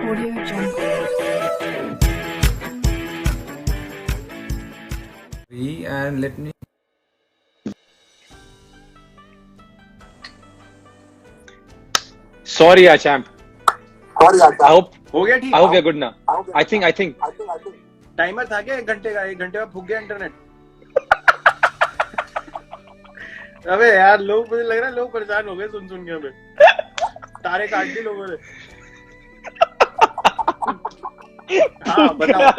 Audio Jungle. And let me. Sorry, champ. I hope हो गया ठीक. I hope you're good now. I think. Timer था क्या 1 घंटे का? 1 घंटे में फूक गया इंटरनेट. अबे यार लोग, मुझे लग रहा है लोग परेशान हो गए सुन के. हमें तारे काट दी लोगों ने. हाँ बताओ.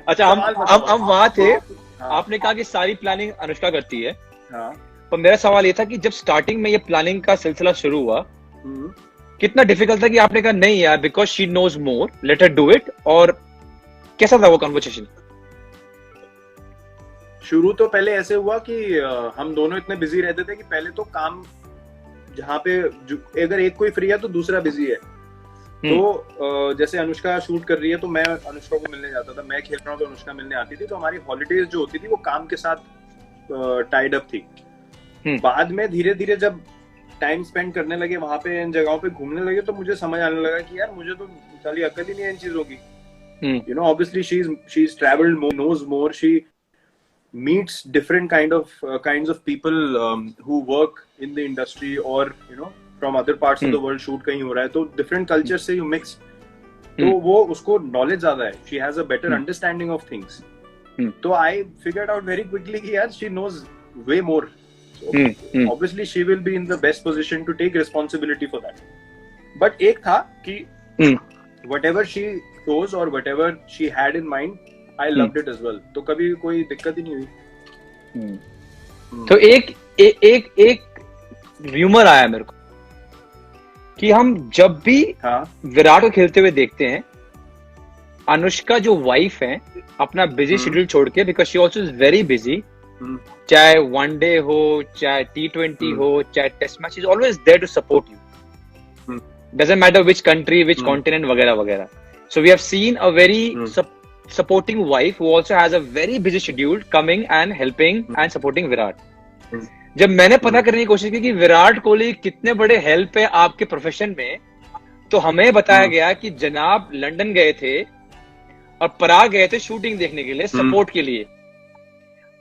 अच्छा, हम वहाँ थे. हाँ. आपने कहा कि सारी प्लानिंग अनुष्का करती है. हाँ. पर मेरा सवाल ये था कि जब स्टार्टिंग में ये प्लानिंग का सिलसिला शुरू हुआ, कितना डिफिकल्ट था कि आपने कहा नहीं यार, because she knows more, let her do it, और कैसा था वो कन्वर्सेशन? शुरू तो पहले ऐसे हुआ कि हम दोनों इतने बिजी रहते थे कि पहले तो काम जहाँ पे अगर एक कोई फ्री है तो दूसरा बिजी है. तो जैसे अनुष्का शूट कर रही है तो मैं अनुष्का को मिलने जाता था, मैं खेल रहा हूँ तो अनुष्का मिलने आती थी. तो हमारी हॉलीडेज जो होती थी वो काम के साथ टाइड अप थी. बाद में धीरे धीरे जब टाइम स्पेंड करने लगे वहां पे, इन जगहों पे घूमने लगे, तो मुझे समझ आने लगा कि यार मुझे तो साली अकल ही नहीं है इन चीजों की. You know, obviously she's traveled more, knows more. She meets different kinds of people who work in the industry, or you know, from other parts of the world. shoot कहीं हो रहा है तो different cultures से you mix. तो वो उसको knowledge ज्यादा है. She has a better understanding of things. तो I figured out very quickly कि यार she knows way more. So obviously she will be in the best position to take responsibility for that. But एक था कि whatever she chose or whatever she had in mind, I loved it as well. तो कभी कोई दिक्कत ही नहीं हुई. तो एक र्यूमर आया मेरे को कि हम जब भी विराट को खेलते हुए देखते हैं, अनुष्का जो वाइफ है अपना बिजी शेड्यूल छोड़ के, because she also is very busy, चाहे वनडे हो, चाहे T20 हो, चाहे test match, is always there to support you. Doesn't matter which country, which continent, वगैरह वगैरह. So we have seen a very supporting wife who also has a very busy schedule coming and helping and supporting Virat. जब मैंने पता करने की कोशिश की कि विराट कोहली कितने बड़े हेल्प है आपके प्रोफेशन में, तो हमें बताया गया कि जनाब लंदन गए थे और पराग गए थे शूटिंग देखने के लिए, सपोर्ट के लिए.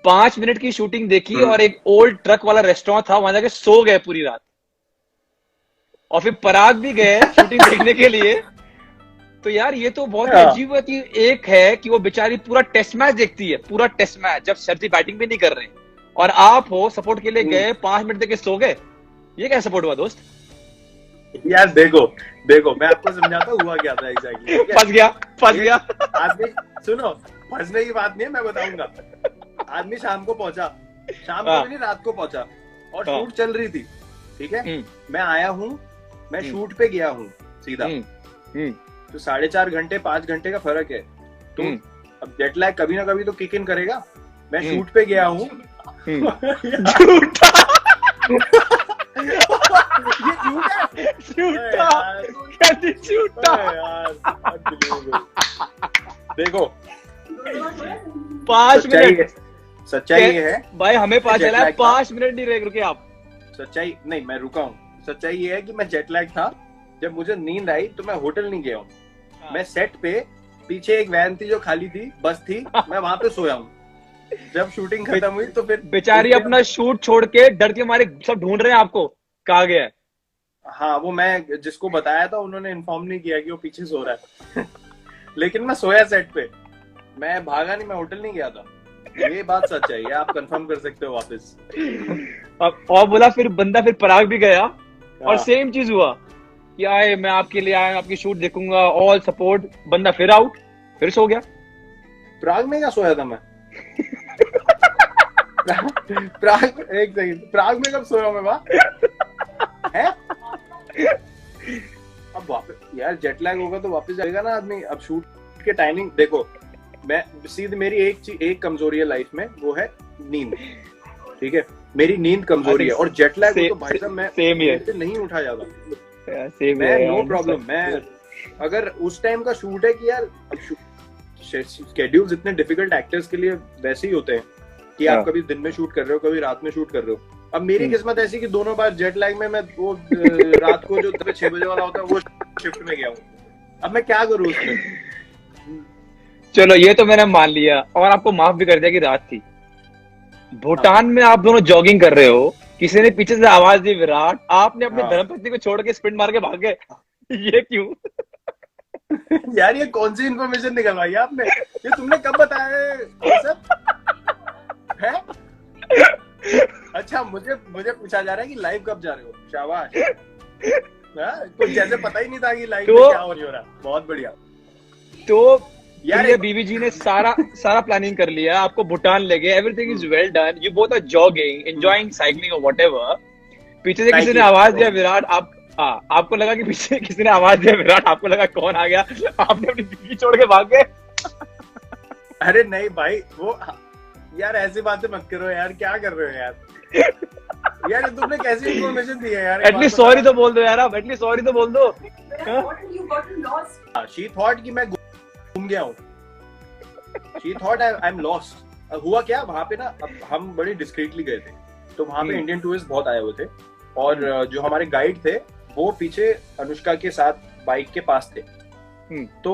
5 मिनट की शूटिंग देखी और एक ओल्ड ट्रक वाला रेस्टोरेंट था, वहां जाके सो गए पूरी रात. और फिर पराग भी गए शूटिंग देखने के लिए. तो यार ये तो बहुत अजीब है कि एक है कि वो बेचारी पूरा टेस्ट मैच देखती है, पूरा टेस्ट मैच, जब शर्ती बैटिंग भी नहीं कर रहे हैं, और आप हो सपोर्ट के लिए गए, 5 मिनट देके सो गए. ये क्या सपोर्ट हुआ दोस्त? यार देखो मैं आपको समझाता हुआ क्या था एग्जैक्टली. फंस गया. आदमी सुनो, फंसने की बात नहीं है, मैं बताऊंगा. आदमी शाम को पहुंचा, शाम को नहीं रात को पहुंचा, और शूट चल रही थी. ठीक है, मैं आया हूँ, मैं शूट पे गया हूँ सीधा. तो 4.5 घंटे 5 घंटे का फर्क है. तो अब जेट लैग कभी ना कभी तो किक इन करेगा. मैं शूट पे गया हूँ. देखो 5 मिनट सच्चाई ये है भाई, हमें पता चला है 5 मिनट नहीं रुके आप. सच्चाई नहीं, मैं रुका हूँ. सच्चाई ये है कि मैं जेट लैग था. जब मुझे नींद आई तो मैं होटल नहीं गया हूँ. मैं सेट पे, पीछे एक वैन थी जो खाली थी, बस थी, मैं वहां पे सोया हूँ. जब शूटिंग खत्म हुई तो फिर बेचारी अपना शूट छोड़ के डर के मारे सब ढूंढ रहे हैं आपको, कहाँ गया है. हाँ, वो मैं जिसको बताया था उन्होंने इन्फॉर्म नहीं किया कि वो पीछे सो रहा है. लेकिन मैं सोया सेट पे, मैं भागा नहीं, मैं होटल नहीं गया था. ये बात सच है, ये आप कंफर्म कर सकते हो वापस. और बोला फिर बंदा, फिर पराग भी गया और सेम चीज हुआ कि आए, मैं आपके लिए आया, आपकी शूट देखूंगा, ऑल सपोर्ट. बंदा फिर आउट, फिर सो गया. प्राग में क्या सोया था मैं? एक सेकंड, प्राग में कब सोया मैं वहां है? अब वापस यार जेट लैग होगा तो वापस जाएगा ना आदमी. अब शूट के टाइमिंग देखो, मैं सीधे मेरी एक कमजोरी है लाइफ में, वो है नींद. ठीक है, मेरी नींद कमजोरी है, और जेट लैग हो तो भाई साहब मैं नहीं उठा जाता. मैं नो प्रॉब्लम. मैं अगर उस टाइम का शूट है कि यार शेड्यूल्स इतने डिफिकल्ट एक्टर्स के लिए वैसे ही होते हैं कि आप कभी दिन में शूट कर रहे हो, कभी रात में शूट कर रहे हो. अब मेरी किस्मत ऐसी कि दोनों बार जेट लैग में मैं वो रात को जो 6 बजे वाला होता है वो शिफ्ट में गया हूँ. अब मैं क्या करूँ उसमें? चलो ये तो मैंने मान लिया और आपको माफ भी कर दिया कि रात थी। भूटान में आप दोनों जॉगिंग कर रहे हो, किसी ने पीछे से आवाज दी विराट, आपने अपनी धर्मपत्नी को छोड़ के स्प्रिंट मार के भाग गए, ये क्यों? यार ये कौन सी इन्फॉर्मेशन निकलवाई आपने? ये तुमने कब बताया ये सब है? अच्छा मुझे पूछा जा रहा है कि लाइव कब जा रहे हो? शाबाश। कुछ जैसे पता ही नहीं था कि लाइव में क्या हो रहा। बहुत बढ़िया। तो यार ये बीबी जी ने सारा प्लानिंग कर लिया, आपको भूटान ले गए, everything is well done, you both are jogging, enjoying cycling और व्हाटएवर। पीछे से किसी ने आवाज दिया विराट, आपको लगा कि पीछे किसी ने आवाज दिया विराट, आपको लगा कौन आ गया, आपने अपनी बीवी छोड़ के भाग गए। अरे नहीं भाई, वो यार ऐसी बातें मत करो यार, क्या कर रहे हो यार? यार तुमने कैसी इन्फॉर्मेशन दी है यार? एटलीस्ट सॉरी तो बोल दो यार, आप एटलीस्ट सॉरी तो बोल दो। शी थॉट कि मैं घूम गया हूँ। She thought I am lost. हुआ क्या वहां पे ना, अब हम बड़ी डिस्क्रीटली गए थे, तो वहां पे इंडियन टूरिस्ट बहुत आए हुए थे और जो हमारे गाइड थे वो पीछे अनुष्का के साथ बाइक के पास थे। तो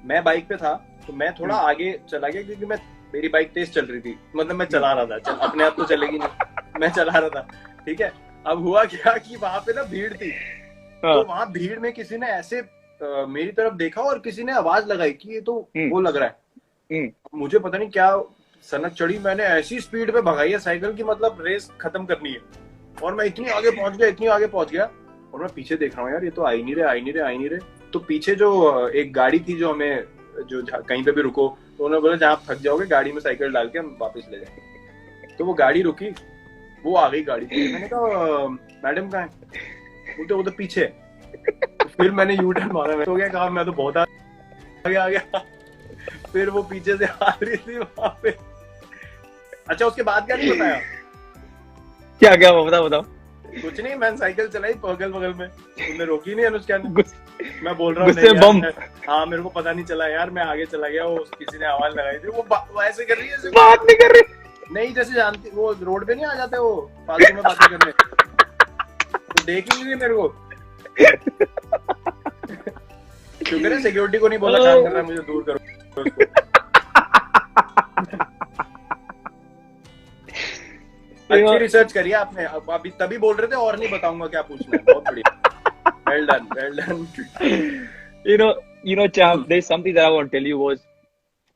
मैं बाइक पे था, तो मैं थोड़ा आगे चला गया क्योंकि मेरी बाइक तेज चल रही थी, मतलब मैं चला रहा था, अपने आप तो चलेगी नहीं, मैं चला रहा था, ठीक है। अब हुआ क्या कि वहां पे ना भीड़ थी, तो वहां भीड़ में किसी ने ऐसे मेरी तरफ देखा और किसी ने आवाज लगाई कि ये तो वो लग रहा है। मुझे पता नहीं क्या सनक चढ़ी, मैंने ऐसी स्पीड पे भगाई है साइकिल की, मतलब रेस खत्म करनी है, और मैं इतनी आगे पहुंच गया और मैं पीछे देख रहा हूँ यार ये तो आ ही नहीं रहे। तो पीछे जो एक गाड़ी थी जो हमें जो कहीं पे भी रुको, तो उन्होंने बोला जहाँ थक जाओगे गाड़ी में साइकिल डाल के हम वापस ले जाएंगे। तो वो गाड़ी रुकी, वो आ गई गाड़ी पे, मैंने कहा मैडम कहाँ है? बोलते वो तो पीछे। तो फिर मैंने यू टर्न मारा, मैं तो क्या कहा, मैं तो बहुत आगे आ गया। फिर वो पीछे से आ रही थी वहां पे। अच्छा उसके बाद क्या नहीं बताया? क्या बताओ। कुछ नहीं, मैंने साइकिल चलाई बगल में, तुमने रोकी नहीं अनुष्का ने। मैं बोल रहा हूँ हाँ मेरे को पता नहीं चला यार, मैं आगे चला गया, वो किसी ने आवाज लगाई थी, वो ऐसे कर रही है, बात नहीं कर रही, नहीं जैसे जानती, वो रोड पे नहीं आ जाते वो फालतू में बातें करने, तो देख ही नहीं मेरे को। शुक्र है सिक्योरिटी को नहीं बोला काम कर रहा है, मुझे दूर करो उसको। अच्छी रिसर्च करिए आपने, अभी तभी बोल रहे थे और नहीं बताऊंगा क्या पूछना है। बहुत बढ़िया, well done. You know, Cham, there's something that I want to tell you was,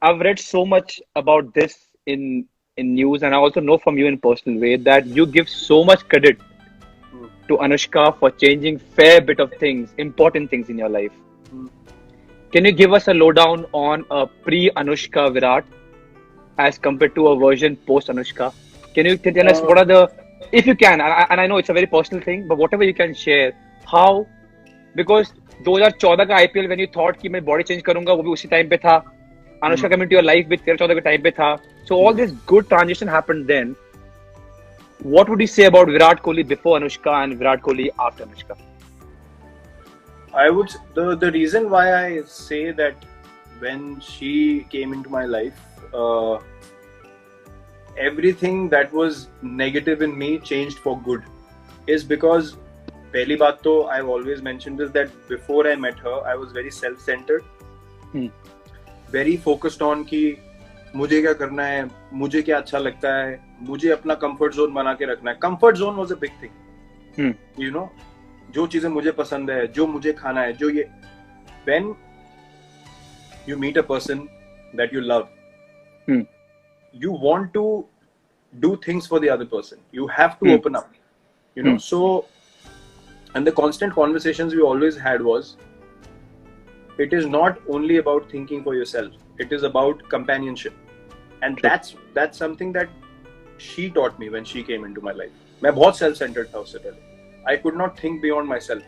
I've read so much about this in news, and I also know from you in personal way that you give so much credit to Anushka for changing fair bit of things, important things in your life. Can you give us a lowdown on a pre-Anushka Virat as compared to a version post-Anushka? Can you tell us what are the, if you can, and I know it's a very personal thing, but whatever you can share, how, because 2014 का IPL when you thought कि मैं body change करूंगा, वो भी उसी time पे था, Anushka came into your life with 13-14 के time पे था, so all this good transition happened then. What would you say about Virat Kohli before Anushka and Virat Kohli after Anushka? I would, the reason why I say that when she came into my life, everything that was negative in me changed for good, is because पहली बात तो I've always mentioned this, that before I met her I was very self-centered, very focused on कि मुझे क्या करना है, मुझे क्या अच्छा लगता है, मुझे अपना comfort zone बना के रखना है. Comfort zone was a big thing, you know, जो चीजें मुझे पसंद है, जो मुझे खाना है, जो ये, when you meet a person that you love, you want to do things for the other person, you have to open up, you know. So, and the constant conversations we always had was, it is not only about thinking for yourself, it is about companionship, and that's something that she taught me when she came into my life. मैं बहुत self-centered था उससे पहले. I could not think beyond myself.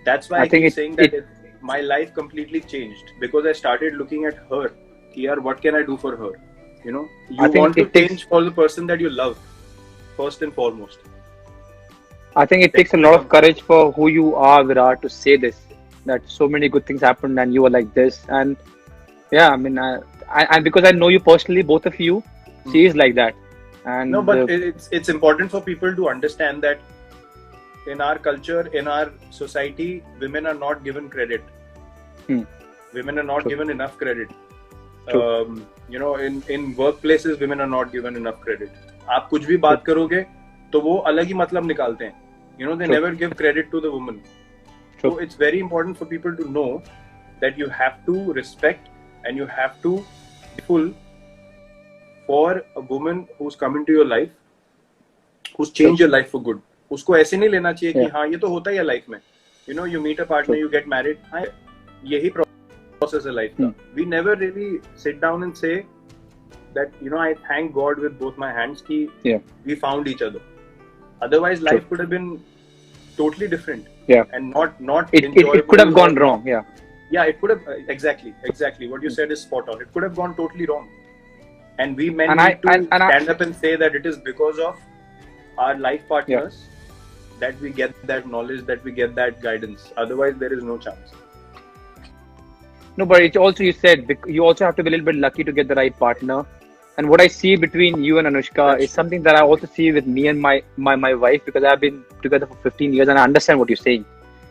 That's why I keep saying that my life completely changed, because I started looking at her. Here, what can I do for her? You know, you want to change for the person that you love, first and foremost. I think it takes a lot of courage for who you are, Virat, to say this, that so many good things happened and you were like this. And yeah, I mean, I because I know you personally, both of you, she is like that. And no, but it's important for people to understand that in our culture, in our society, women are not given credit. Women are not given enough credit. You know, in workplaces, women are not given enough credit. आप कुछ भी बात करोगे तो वो अलग ही मतलब निकालते हैं. You know, they never give credit to the woman. So it's very important for people to know that you have to respect and you have to be full for a woman who's come into your life, who's changed your life for good. उसको ऐसे नहीं लेना चाहिए कि हाँ ये तो होता ही है लाइफ में. You know, you meet a partner, you get married. हाँ यही process है लाइफ का. We never really sit down and say that, you know, I thank God with both my hands कि we found each other. Otherwise, life could have been totally different. And not it could have gone wrong. Yeah, it could have exactly. What you said is spot on. It could have gone totally wrong. And we men need to stand up and say that it is because of our life partners that we get that knowledge, that we get that guidance. Otherwise, there is no chance. No, but it's also, you said, you also have to be a little bit lucky to get the right partner. And what I see between you and Anushka is something that I also see with me and my wife, because I've been together for 15 years and I understand what you're saying.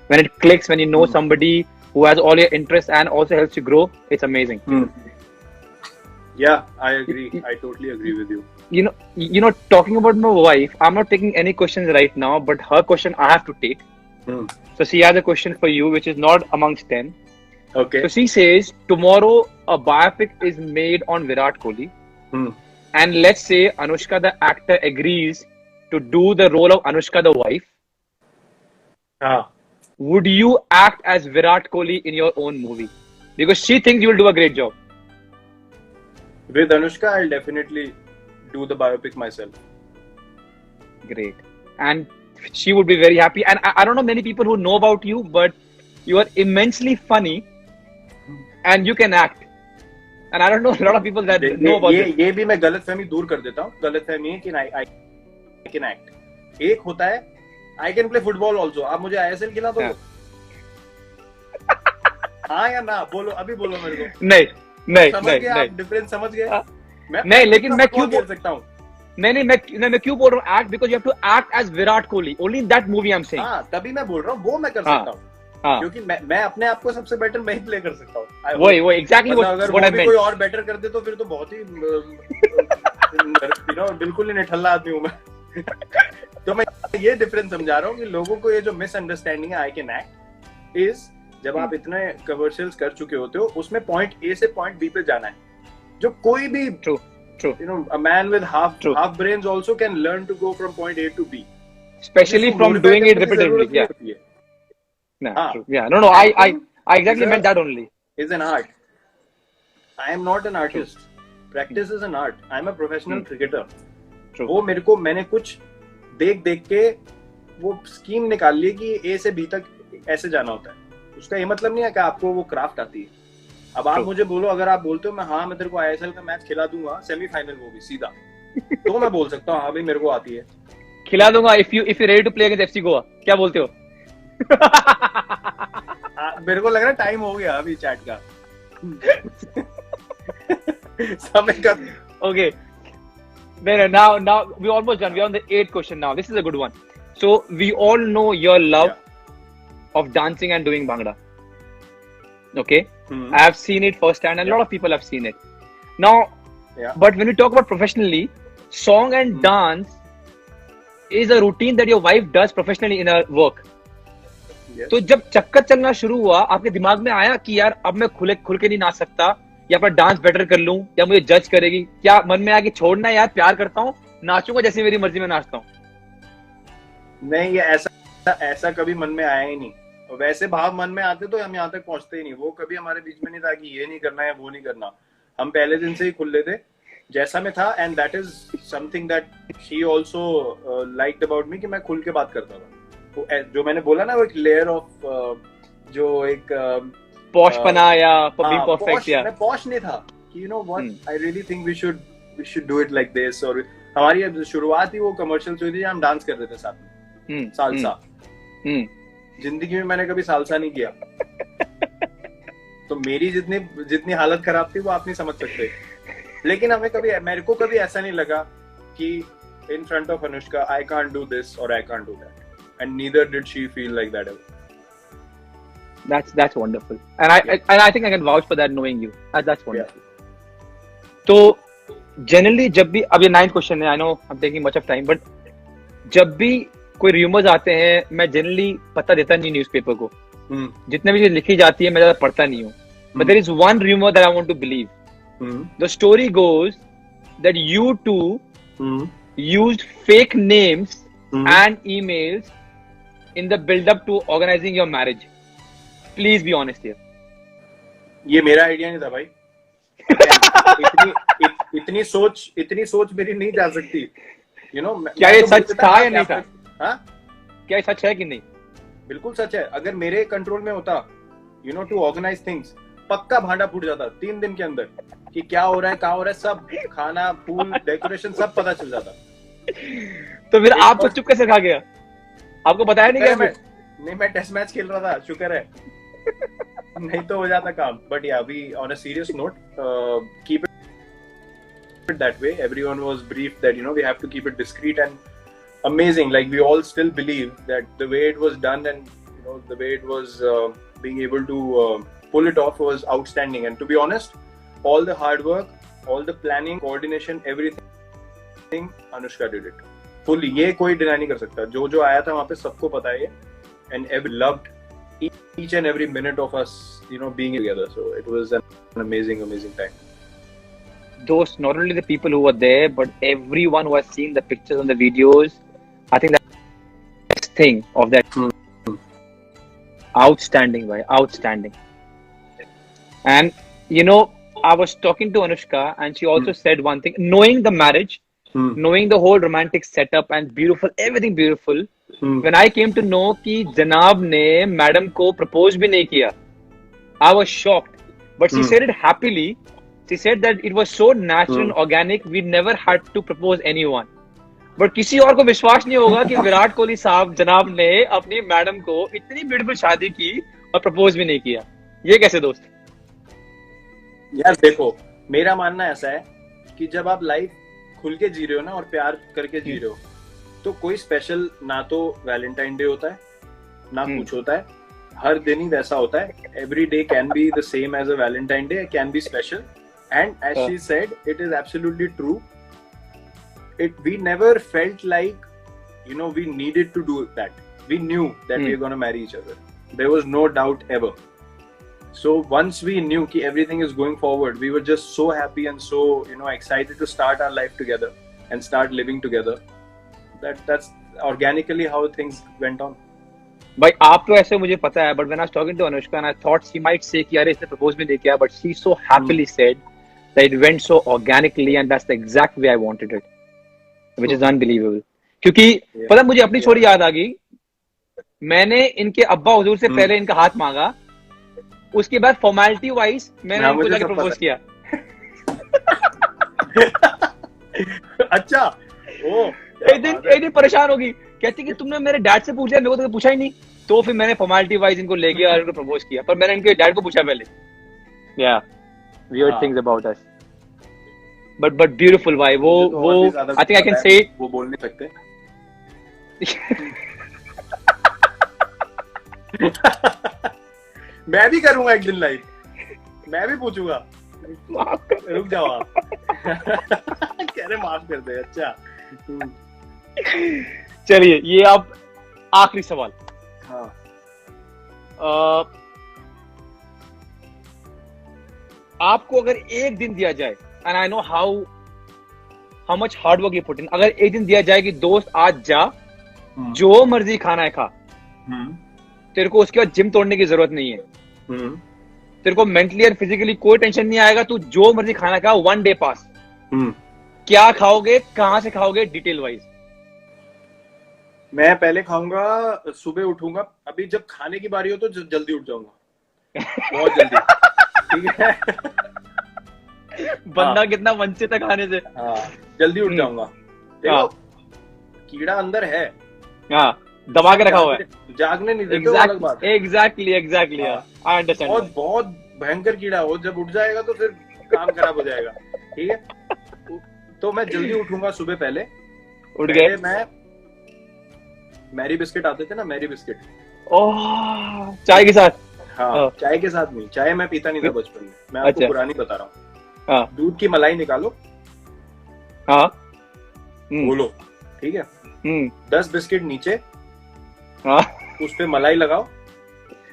When it clicks, when you know somebody who has all your interests and also helps you grow, it's amazing. Yeah, I agree. I totally agree with you. You know, talking about my wife, I'm not taking any questions right now, but her question I have to take. So she has a question for you, which is not amongst 10. Okay. So she says, tomorrow a biopic is made on Virat Kohli. And let's say Anushka the actor agrees to do the role of Anushka the wife. Would you act as Virat Kohli in your own movie? Because she thinks you will do a great job. With Anushka, I'll definitely do the biopic myself. Great. And she would be very happy. And I don't know many people who know about you, but you are immensely funny and you can act. And I don't know a lot of people that know about it. ये भी मैं गलतफहमी दूर कर देता हूँ. गलतफहमी है कि I can act. एक होता है I can play football also. आप मुझे ISL खिला दो. हाँ या ना बोलो, अभी बोलो मेरे को. नहीं. डिफरेंस समझ गए? नहीं, लेकिन मैं क्यों बोल सकता हूँ? नहीं मैं क्यों बोल रहा हूँ act, because you have to act as Virat Kohli. Only in that movie I'm saying. हाँ, तभी मैं बोल रहा हूँ, वो मैं कर सकता हूँ. क्योंकि मैं अपने आप को सबसे बेटर मैं ही प्ले कर सकता हूँ. वही एग्जैक्टली अगर वो भी कोई और बेटर कर दे तो फिर तो बहुत ही बिल्कुल ही निठल्ला आदमी हूँ मैं. तो मैं ये डिफरेंस समझा रहा हूँ कि लोगों को ये जो मिसअंडरस्टैंडिंग है आई कैन एक्ट इज, जब आप इतने कमर्शियल्स कर चुके होते हो उसमें पॉइंट ए से पॉइंट बी पे जाना है. जो कोई भी True. You know, a man with half brains also can learn to go from point A to B. Especially from doing it repetitively. Yeah. No. I exactly meant that only. Is an art. I am not an artist. Practice is an art. I am a professional cricketer. वो मैंने कुछ देख के वो scheme निकाल ली कि A से B तक ऐसे जाना होता है. उसका ये मतलब नहीं है कि आपको वो क्राफ्ट आती है. अब आप मुझे बोलो, अगर आप बोलते हो मैं तेरे को ISL का मैच खिला दूंगा, सेमीफाइनल वो भी सीधा, तो मैं बोल सकता हूँ हाँ भाई मेरे को आती है, खिला दूंगा. If you ready to play against FC Goa, क्या बोलते हो? मेरे को लग रहा है टाइम हो गया अभी चैट का. समय का. Okay. Now we almost done. We are on the 8th question now. This is a good one. So we all know your love of dancing and doing Bhangra. Okay. I have seen it firsthand, and a lot of people have seen it. Now, but when you talk about professionally, song and dance is a routine that your wife does professionally in her work. Yes. तो जब चक्कर चलना शुरू हुआ, आपके दिमाग में आया कि यार अब मैं खुल के नहीं नाच सकता, या फिर डांस बेटर कर लूं, या मुझे जज करेगी? क्या मन में आया कि छोड़ना यार, प्यार करता हूँ, नाचूंगा जैसे मेरी मर्जी में नाचता हूँ? नहीं, ये ऐसा कभी मन में आया ही नहीं. वैसे भाव मन में आते तो हम यहाँ तक पहुंचते ही नहीं. वो कभी हमारे बीच में नहीं था कि ये नहीं करना है वो नहीं करना. हम पहले दिन से ही खुले थे जैसा मैं था, and that is something that she also liked about me कि मैं खुल के बात करता था. तो जो मैंने बोला ना, वो एक लेयर ऑफ जो एक पॉशपना या बीइंग परफेक्ट, या मैं पॉश नहीं था कि you know what, I really think we should do it like this. और हमारी शुरुआत ही वो कमर्शियल हुई थी, हम डांस कर रहे थे साथ में, सालसा. जिंदगी में मैंने कभी सालसा नहीं किया, तो मेरी जितनी हालत खराब थी वो आप नहीं समझ सकते. लेकिन मेरे को कभी ऐसा नहीं लगा कि in front of Anushka I can't do this और I can't do that. and neither did she feel like that ever. That's wonderful, and I think I can vouch for that knowing you. That's wonderful. तो generally जब भी, अब ये 9th question है, I know I'm taking much of time, but जब भी कोई rumours आते हैं मैं जनरली पता देता नहीं न्यूज़पेपर को. जितने भी चीज लिखी जाती है मैं ज्यादा पढ़ता नहीं हूँ. But there is one rumor that I want to believe. The story goes that you two used fake names and emails in the build-up to organizing your marriage. Please be honest here. ये मेरा idea नहीं था भाई. इतनी सोच मेरी नहीं जा सकती. You know, क्या ये सच था या नहीं था? हाँ? क्या ये सच है कि नहीं? बिल्कुल सच है. अगर मेरे कंट्रोल में होता, you know, to organize things, पक्का भांडा फूट जाता 3 दिन के अंदर कि क्या हो रहा है, कहाँ हो रहा है, सब खाना, पूल, डेकोरेशन सब पता चल जाता. तो फिर आपको चुप कैसे खा गया? आपको बताया नहीं क्या? नहीं, मैं टेस्ट मैच खेल रहा था, शुक्र है. नहीं तो हो जाता काम. But yeah we on a serious note keep it that way. Everyone was briefed that, you know, we have to keep it discreet and amazing. Like, we all still believe that the way it was done and, you know, the way it was being able to pull it off was outstanding. And to be honest, all the hard work, all the planning, coordination, everything, Anushka did it fully. ये कोई deny नहीं कर सकता. जो आया था वहाँ पे सबको पता है. And every loved each and every minute of us, you know, being together. So it was an amazing time. Those, not only the people who were there, but everyone who has seen the pictures and the videos, I think that's the thing of that. Outstanding, boy, outstanding. And you know, I was talking to Anushka, and she also said one thing. Knowing the marriage, knowing the whole romantic setup and beautiful, everything beautiful. When I came to know कि जनाब ने madam को propose भी नहीं किया, I was shocked. But she said it happily. She said that it was so natural and organic. We never had to propose anyone. But किसी और को विश्वास नहीं होगा कि विराट कोहली साहब जनाब ने अपनी मैडम को इतनी ब्यूटीफुल शादी की और प्रपोज भी नहीं किया. ये कैसे दोस्त? यार देखो, मेरा मानना ऐसा है कि जब आप लाइफ खुल के जी रहे हो ना और प्यार करके जी रहे हो, तो कोई स्पेशल ना तो वैलेंटाइन डे होता है, ना कुछ होता है. हर दिन ही वैसा होता है. Every day can be the same as a Valentine Day, can be special. And as she said, it is absolutely true. We never felt like, you know, we needed to do that. We knew that we were going to marry each other. There was no doubt ever. So once we knew that everything is going forward, we were just so happy and so, you know, excited to start our life together and start living together. That's organically how things went on. भाई आप तो ऐसे मुझे पता है, but when I was talking to Anushka and I thought she might say कि यार इसने propose भी नहीं किया, but she so happily said that it went so organically and that's the exact way I wanted it, which is unbelievable. क्योंकि पता मुझे अपनी छोरी याद आ गई. मैंने इनके अब्बा हुजूर से पहले इनका हाथ मांगा, उसके बाद फॉर्मेलिटी वाइज मैंने इनको जाके प्रपोज किया. अच्छा. ओ एक दिन परेशान होगी, कहती कि तुमने मेरे डैड से पूछा, मेरे को तो पूछा ही नहीं. तो फिर मैंने फॉर्मेलिटी वाइज इनको ले गया और इनको प्रपोज किया, पर मैंने इनके डैड को पूछा पहले. या weird things about us, but beautiful भाई. वो I think I can say it. वो बोल नहीं सकते. मैं भी करूंगा एक दिन लाइव, मैं भी पूछूंगा. रुक जाओ आप. कह रहे माफ कर दे. अच्छा चलिए, ये अब आखिरी सवाल. हाँ. आपको अगर एक दिन दिया जाए, and I know how much hard work you put in, अगर एक दिन दिया जाए कि दोस्त आज जा, जो मर्जी खाना है खा, तेरे को उसके बाद जिम तोड़ने की जरूरत नहीं है, तेरे को मेंटली और फिजिकली कोई टेंशन नहीं आएगा, तू जो मर्जी खाना खा, 1 डे पास, क्या खाओगे, कहाँ से खाओगे, डिटेल वाइज? मैं पहले खाऊंगा, सुबह उठूंगा. अभी जब खाने की बारी हो तो जल्दी उठ जाऊंगा, बहुत जल्दी. ठीक है. बंदा कितना वंचित है खाने से. हाँ, जल्दी उठ जाऊंगा. देखो, कीड़ा अंदर है. हाँ, दबा के रखा हुआ है, जागने नहीं देते. अलग बात. Exactly I understand. बहुत भयंकर कीड़ा हो, जब उठ जाएगा तो फिर काम खराब हो जाएगा. ठीक है. तो मैं जल्दी उठूंगा सुबह. पहले उठ गए, मैं मैरी बिस्किट आते थे ना, मैरी बिस्किट। ओह, चाय के साथ? हाँ, चाय के साथ नहीं, चाय मैं पीता नहीं था बचपन में, मैं आपको पुरानी बता रहा हूँ। दूध की मलाई निकालो, हाँ, बोलो, ठीक है, 10 बिस्किट नीचे, हाँ, उस पे मलाई लगाओ,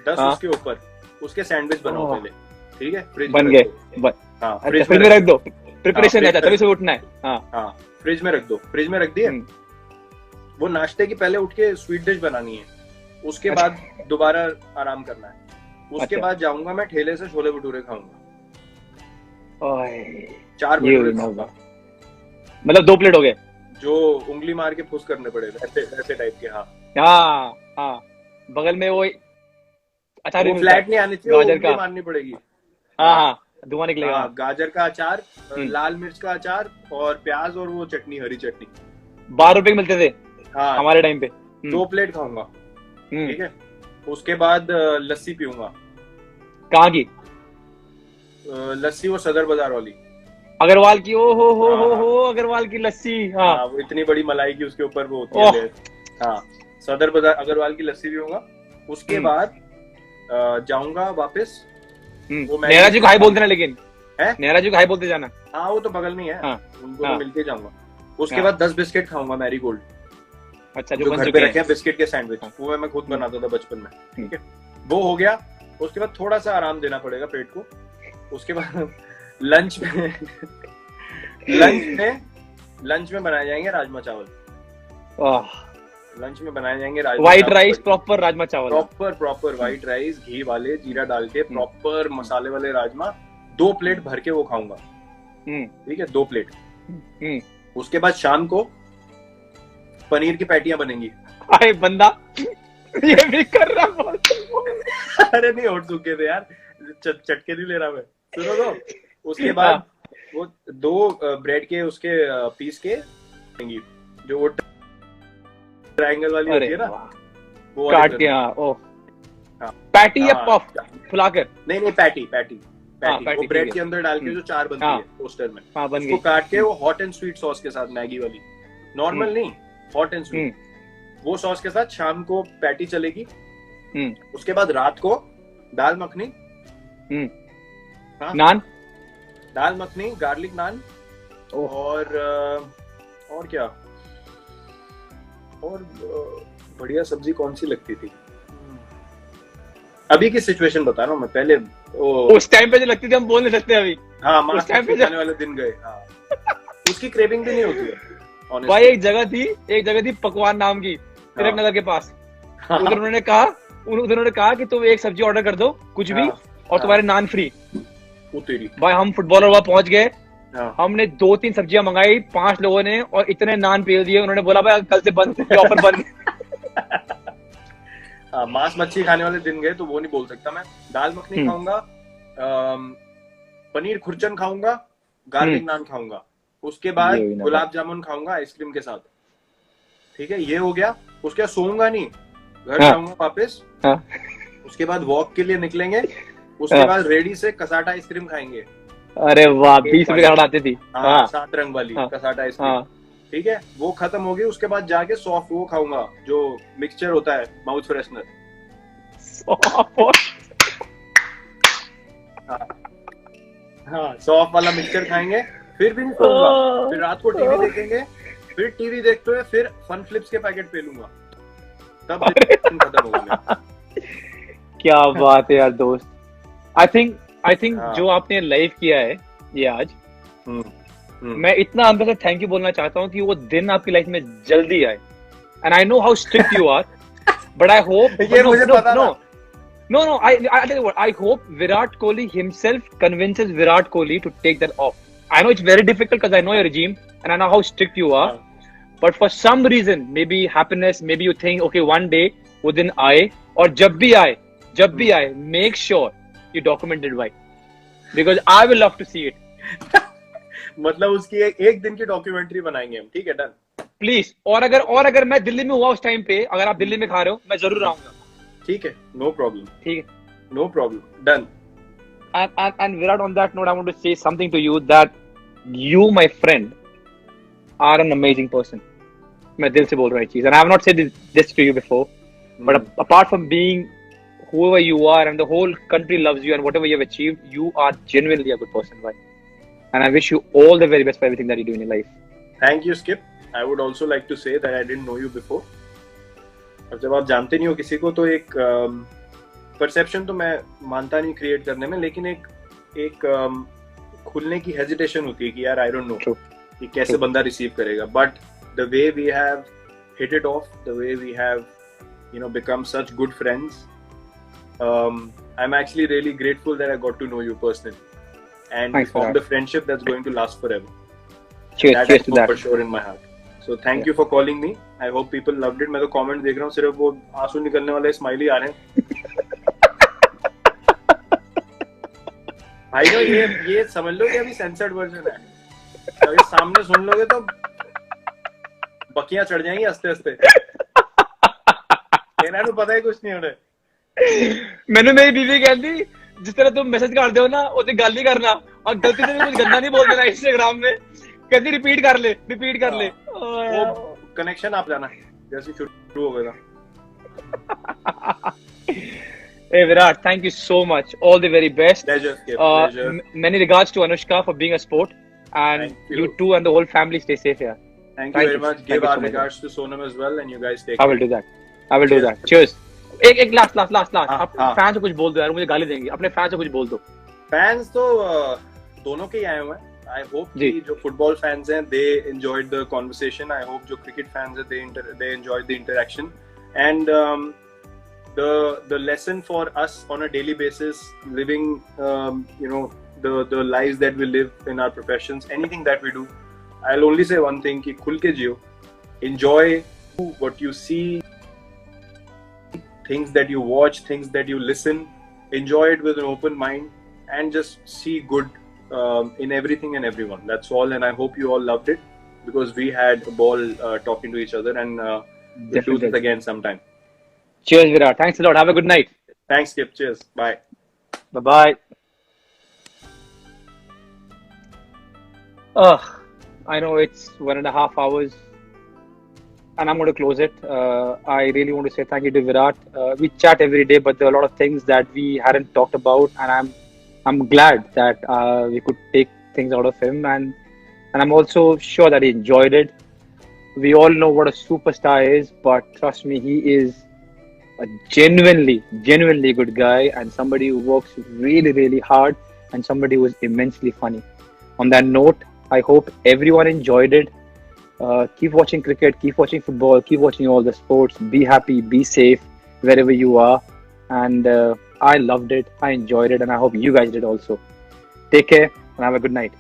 10 उसके ऊपर, उसके सैंडविच बनाओ पहले, ठीक है, फ्रिज बन गए। हाँ, फ्रिज में रख दो, प्रिपरेशन रहता है, तभी से उठना है। हाँ, फ्रिज में रख दो, फ्रिज में रख दिए। वो नाश्ते की पहले उठ के स्वीट डिश बनानी है, उसके बाद दोबारा आराम करना है, उसके बाद जाऊंगा मैं ठेले से छोले भटूरे खाऊंगा, 4 भटूरे खाऊंगा, मतलब 2 प्लेट हो गए, जो उंगली मार के फुस करने पड़े, ऐसे टाइप के। हाँ हाँ, बगल में वो अचार, वो फ्लैट नहीं आनी चाहिए, गाजर का मारनी पड़ेगी। हाँ, धुआं निकलेगा। गाजर का अचार, लाल मिर्च का अचार और प्याज और वो चटनी, हरी चटनी, 12 रुपए के मिलते थे। हाँ, हमारे टाइम पे। 2 प्लेट खाऊंगा, ठीक है। उसके बाद लस्सी पीऊंगा। कहाँ की लस्सी? वो सदर बाजार वाली, अग्रवाल की। ओ हो, अग्रवाल की लस्सी। हाँ, वो इतनी बड़ी मलाई की उसके ऊपर वो होती है। हाँ, सदर बाजार अग्रवाल की लस्सी पीऊंगा। उसके बाद जाऊंगा वापस। नेहरा जी को हाई बोलते ना, लेकिन नेहरा जी को हाई बोलते जाना। हाँ, वो तो बगल में है, उनको तो मिलते जाऊंगा। उसके बाद 10 बिस्किट खाऊंगा, मैरी गोल्ड। अच्छा, जो घर पे रखे हैं बिस्किट के सैंडविच, वो मैं खुद बनाता था बचपन में, ठीक है। वो हो गया। उसके बाद थोड़ा सा आराम देना पड़ेगा पेट को। उसके बाद लंच में बनाए जाएंगे राजमा चावल। लंच में बनाए जाएंगे व्हाइट राइस, प्रॉपर राजमा चावल, प्रॉपर व्हाइट राइस, घी वाले, जीरा डाल के प्रॉपर मसाले वाले राजमा। 2 प्लेट भर के वो खाऊंगा, ठीक है, 2 प्लेट। उसके बाद शाम को पनीर की पैटियां बनेंगी। अरे बंदा ये भी कर रहा। अरे नहीं, होठ सूखे थे यार, चटके नहीं ले रहा मैं, सुनो तो। उसके बाद वो 2 ब्रेड के उसके पीस के बनेंगी, जो वो ट्रायंगल वाली होती है ना, वो काट के। पैटी या पफ फुलाकर? नहीं, पैटी। वो ब्रेड के अंदर डाल के जो 4 बनती है टोस्टर में, उसको काट के वो हॉट एंड स्वीट सॉस के साथ, मैगी वाली, नॉर्मल नहीं, हॉट एंड स्वीट, वो सॉस के साथ शाम को पैटी चलेगी। उसके बाद रात को दाल मखनी, नान, दाल मखनी, गार्लिक नान, और क्या, और बढ़िया सब्जी कौन सी लगती थी? अभी की सिचुएशन बता रहा हूँ मैं, पहले उस टाइम पे जो लगती थी हम बोल नहीं सकते अभी। हाँ, मांस खाने वाले दिन गए। हाँ, उसकी क्रेविंग भी नहीं होती है भाई। एक जगह थी पकवान नाम की, तिलक नगर के पास। उधर उन्होंने कहा कि तुम एक सब्जी ऑर्डर कर दो, कुछ भी, और तुम्हारे नान फ्री। भाई हम फुटबॉलर वहां पहुंच गए, हमने 2-3 सब्जियां मंगाई, 5 लोगों ने, और इतने नान पेल दिए। उन्होंने बोला भाई कल से बंद, ऑफर बंद। मांस मच्छी खाने वाले दिन गए तो वो नहीं बोल सकता मैं। दाल मखनी खाऊंगा, पनीर खुरचन खाऊंगा, गार्लिक नान खाऊंगा। उसके बाद गुलाब जामुन खाऊंगा आइसक्रीम के साथ, ठीक है, ये हो गया। उसके बाद सोऊंगा नहीं, घर जाऊंगा वापस। उसके बाद वॉक के लिए निकलेंगे। उसके बाद रेडी से कसाटा आइसक्रीम खाएंगे। अरे वाह, 20 रुपए हटाती थी। 7 रंग वाली कसाटा आइसक्रीम, ठीक है, वो खत्म हो गई। उसके बाद जाके सॉफ्ट वो खाऊंगा, जो मिक्सचर होता है, माउथ फ्रेशनर। सॉफ्ट वाला मिक्सचर खाएंगे, फिर भी नहीं सोऊंगा। फिर रात को टीवी देखेंगे, फिर टीवी देखते हुए फिर फन फ्लिप्स के पैकेट पे लूंगा, तब खत्म होगा। क्या बात है यार दोस्त। आई थिंक जो आपने लाइव किया है ये आज, मैं इतना अंदर से थैंक यू बोलना चाहता हूँ कि वो दिन आपकी लाइफ में जल्दी आए। And I know how strict you are, but I hope I hope Virat Kohli himself convinces Virat Kohli to take that off. I know it's very difficult because I know your regime and I know how strict you are. But for some reason, maybe happiness, maybe you think, okay, one day वो दिन आए, और जब भी आए, make sure you document it right, because I will love to see it. मतलब उसकी एक दिन की डॉक्यूमेंट्री बनाएंगे हम, ठीक है, डन, प्लीज। और अगर मैं दिल्ली में हुआ उस टाइम पे, अगर आप दिल्ली में खा रहे हो, मैं जरूर आऊंगा। ठीक है, नो प्रॉब्लम, ठीक है, no problem, done. And Virat, on that note, I want to say something to you, that you, my friend, are an amazing person. मैं दिल से बोल रहा हूँ ये चीज, and I have not said this to you before, but apart from being whoever you are and the whole country loves you and whatever you have achieved, you are genuinely a good person, bhai. And I wish you all the very best for everything that you do in your life. Thank you, Skip. I would also like to say that I didn't know you before. अब जब आप जानते नहीं हो किसी को तो एक परसेप्शन तो मैं मानता नहीं क्रिएट करने में, लेकिन एक खुलने की हेजिटेशन होती है कि यार आई डोंट नो कि कैसे बंदा रिसीव करेगा. But the way we have hit it off, the way we have become such good friends, I am actually really grateful that I got to know you personally and we formed a friendship that's going to last forever. Cheers to that. For sure in my heart. So thank you for calling me. I hope people loved it. मैं तो comment देख रहा हूँ, सिर्फ वो आंसू निकलने वाले स्माइली आ रहे हैं. भाई तो ये समझ लो कि अभी सेंसर्ड वर्जन है. अगर सामने सुन लोगे तो बकियां चढ़ जाएंगी हंसते हंसते. कहना तो पता है कुछ नहीं हो रहा. मैंने मेरी बीवी कहती जिस तरह तुम मैसेज करते हो ना उसे गल नहीं करना और गलती से भी कुछ गंदा नहीं बोल देना इंस्टाग्राम में. कहती रिपीट कर ले. वो कनेक्शन आप जाना जैसे शुरू हो गया. Hey Virat, thank you so much. All the very best. Pleasure. Pleasure. Many regards to Anushka for being a sport, and you too and the whole family stay safe here. Thank you very much. Give our regards to Sonam as well, and you guys take care. I will do that. Cheers. एक last fan से कुछ बोल दो यार, मुझे गाली देंगे. अपने फैन से कुछ बोल दो. फैंस तो दोनों के ही आए हुए हैं. आई होप कि जो फुटबॉल फैंस हैं they enjoyed the conversation. I hope जो क्रिकेट फैंस हैं they enjoyed the interaction. And the lesson for us on a daily basis, living the lives that we live in our professions, anything that we do, I'll only say one thing, ki khul ke jiyo, enjoy what you see, things that you watch, things that you listen, enjoy it with an open mind and just see good in everything and everyone. That's all, and I hope you all loved it because we had a ball talking to each other, and we'll do this again sometime. Cheers, Virat. Thanks a lot. Have a good night. Thanks, Skip. Cheers. Bye. Bye-bye. I know it's 1.5 hours and I'm going to close it. I really want to say thank you to Virat. We chat every day, but there are a lot of things that we hadn't talked about, and I'm glad that we could take things out of him, and I'm also sure that he enjoyed it. We all know what a superstar is, but trust me, he is a genuinely good guy, and somebody who works really, really hard, and somebody who is immensely funny. On that note, I hope everyone enjoyed it. Keep watching cricket, keep watching football, keep watching all the sports. Be happy, be safe wherever you are. And I loved it, I enjoyed it, and I hope you guys did also. Take care and have a good night.